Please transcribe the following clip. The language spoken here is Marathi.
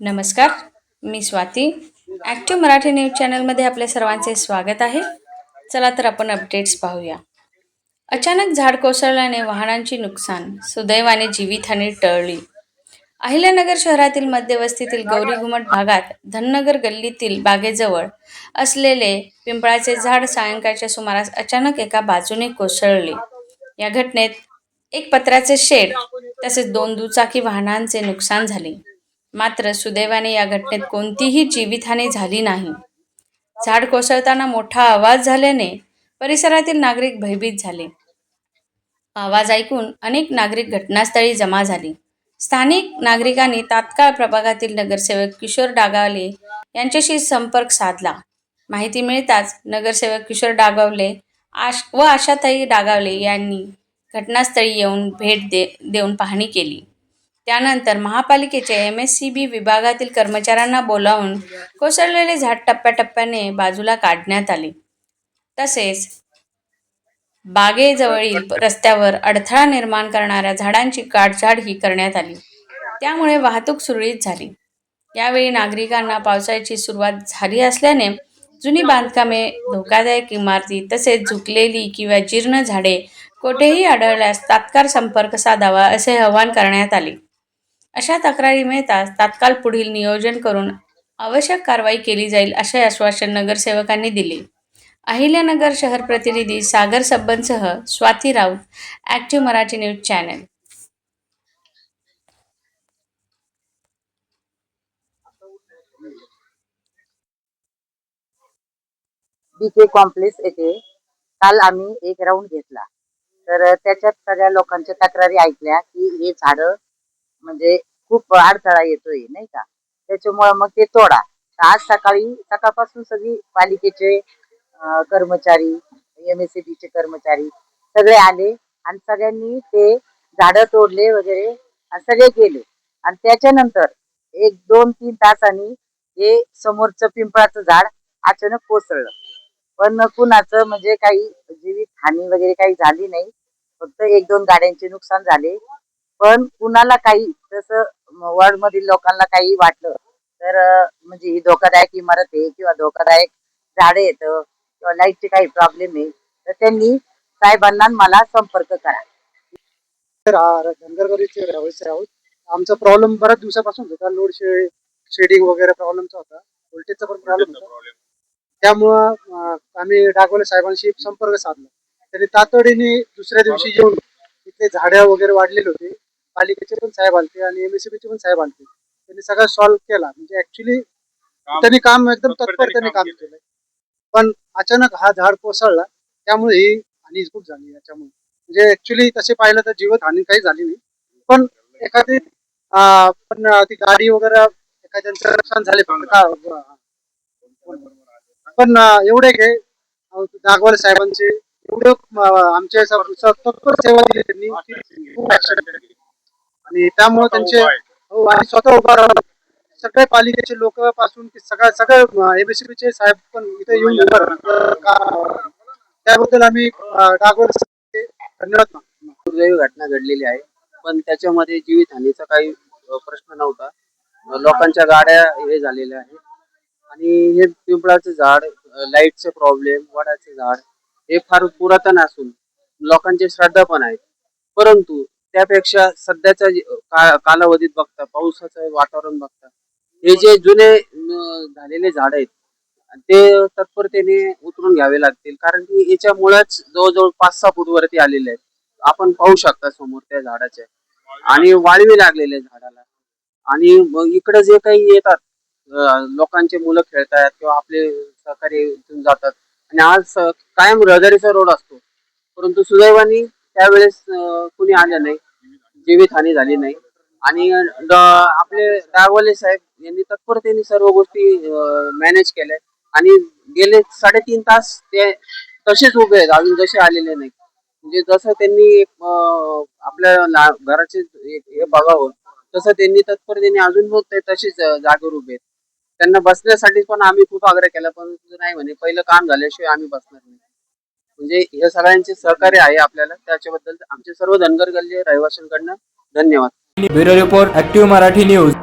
नमस्कार, मी स्वाती. ॲक्टिव्ह मराठी न्यूज चॅनलमध्ये आपल्या सर्वांचे स्वागत आहे. चला तर आपण अपडेट्स पाहूया. अचानक झाड कोसळल्याने वाहनांची नुकसान, सुदैवाने जीवितहानी टळली. अहिल्यानगर शहरातील मध्यवस्तीतील गौरी घुमट भागात धननगर गल्लीतील बागेजवळ असलेले पिंपळाचे झाड सायंकाळच्या सुमारास अचानक एका बाजूने कोसळले. या घटनेत एक पत्र्याचे शेड तसेच 2 दुचाकी वाहनांचे नुकसान झाले. मात्र सुदैवाने या घटनेत कोणतीही जीवितहानी झाली नाही. झाड कोसळताना मोठा आवाज झाल्याने परिसरातील नागरिक भयभीत झाले. आवाज ऐकून अनेक नागरिक घटनास्थळी जमा झाले. स्थानिक नागरिकांनी तात्काळ प्रभागातील नगरसेवक किशोर डागावले यांच्याशी संपर्क साधला. माहिती मिळताच नगरसेवक किशोर डागावले व आशाताई डागावले यांनी घटनास्थळी येऊन देऊन पाहणी केली. त्यानंतर महापालिकेच्या MSCB विभागातील कर्मचाऱ्यांना बोलावून कोसळलेले झाड टप्प्याटप्प्याने बाजूला काढण्यात आले. तसेच बागेजवळील रस्त्यावर अडथळा निर्माण करणाऱ्या झाडांची काटछाडही करण्यात आली. त्यामुळे वाहतूक सुरळीत झाली. यावेळी नागरिकांना पावसाळ्याची सुरुवात झाली असल्याने जुनी बांधकामे, धोकादायक इमारती तसेच झुकलेली किंवा जीर्ण झाडे कोठेही आढळल्यास तात्काळ संपर्क साधावा असे आवाहन करण्यात आले. अशा तक्रारी मिळताच तात्काळ पुढील नियोजन करून आवश्यक कारवाई केली जाईल असे आश्वासन नगरसेवकांनी दिले. अहिल्यानगर शहर प्रतिनिधी सागर सब्बनसह Swati Raut, active Marathi news channel. BK complex येथे काल आम्ही एक राऊंड घेतला. तर त्याच्यात सगळ्या लोकांच्या तक्रारी ऐकल्या की हे झाड म्हणजे खूप अडथळा येतोय नाही का, त्याच्यामुळे मग ते तोडा. आज सकाळपासून सगळी पालिकेचे कर्मचारी, MSCBचे कर्मचारी सगळे आले आणि सगळ्यांनी ते झाडं तोडले वगैरे आणि सगळे गेले. आणि त्याच्यानंतर 1-2-3 तासांनी हे समोरचं पिंपळाचं झाड अचानक कोसळलं. पण कुणाचं म्हणजे काही जीवित हानी वगैरे काही झाली नाही. फक्त 1-2 गाड्यांचे नुकसान झाले. पण कुणाला काही जसं वॉर्ड मधील लोकांना काही वाटलं तर म्हणजे ही धोकादायक इमारत आहे किंवा धोकादायक झाडे आहेत किंवा लाईटचे काही प्रॉब्लेम आहे तर त्यांनी साहेबांना मला संपर्क करा. धनगरगरीचे रहिवासी आहोत. आमचा प्रॉब्लेम बऱ्याच दिवसापासून होता. लोड शेडिंग वगैरे प्रॉब्लेमचा होता. व्होल्टेजचा पण प्रॉब्लेम होता. त्यामुळं आम्ही डागवले साहेबांशी संपर्क साधला. त्यांनी तातडीने दुसऱ्या दिवशी येऊन तिथे झाडं वगैरे वाढलेले होते. पालिकेचे पण साहेब आलते आणि MSCBचे पण साहेब आलते. त्यांनी सगळं सॉल्व्ह केला. म्हणजे ऍक्च्युली त्यांनी काम एकदम तत्परतेने काम केलं. पण अचानक हा झाड कोसळला त्यामुळे ही हानी खूप झाली. याच्यामुळे म्हणजे ऍक्च्युली तसे पाहिलं तर जीवित हानी काही झाली नाही. पण एखादी पण ती गाडी वगैरे एखाद्यांचं नुकसान झाले. पण एवढे घे नागवाल साहेबांचे एवढे आमच्या तत्पर सेवा दिली त्यांनी खूप आणि त्यामुळे त्यांचे आणि स्वतः उभा राहून सगळे पालिकेचे लोक पासून सगळे MSCBचे साहेब पण इथे येऊन उभा राहतात. त्याबद्दल आम्ही डागवल धन्यवाद मागतो. दुर्दैवी घटना घडलेली आहे पण त्याच्यामध्ये जीवितहानीचा काही प्रश्न नव्हता. लोकांच्या गाड्या हे झालेल्या आहेत आणि हे पिंपळाचं झाड, लाईटचे प्रॉब्लेम, वडाचे झाड हे फार पुरातन असून लोकांची श्रद्धा पण आहे. परंतु त्यापेक्षा सध्याच्या कालावधीत बघता, पावसाचं वातावरण बघता, हे जे जुने झालेले झाड आहेत ते तत्परतेने उतरून घ्यावे लागतील. कारण की याच्यामुळेच जवळजवळ 5-6 फूट वरती आलेले आहेत. आपण पाहू शकता समोर त्या झाडाच्या आणि वाळवी लागलेले झाडाला. आणि मग इकडे जे काही येतात लोकांचे मुलं खेळतात किंवा आपले सहकारी इथून जातात आणि आज कायम रहदारीचा रोड असतो. परंतु सुदैवाने त्यावेळेस कुणी आलं नाही, जीवितहानी झाली नाही. आणि आपले दावले साहेब यांनी तत्परतेने सर्व गोष्टी मॅनेज केल्या आणि गेले 3.5 तास ते तसेच उभे आहेत, अजून जसे आलेले नाही. म्हणजे जसं त्यांनी आपल्या घराचे हे बघावं तसं त्यांनी तत्परतेने अजून मग ते तसेच जागेवर उभे आहेत. त्यांना बसण्यासाठी पण आम्ही खूप आग्रह केला पण नाही म्हणे पहिलं काम झाल्याशिवाय आम्ही बसणार नाही. म्हणजे हे सगळ्यांचे सहकार्य आहे आपल्याला. त्याच्याबद्दल आमचे सर्व धनगर गल्ली रहिवाशांकडनं धन्यवाद. Bureau report, active Marathi news.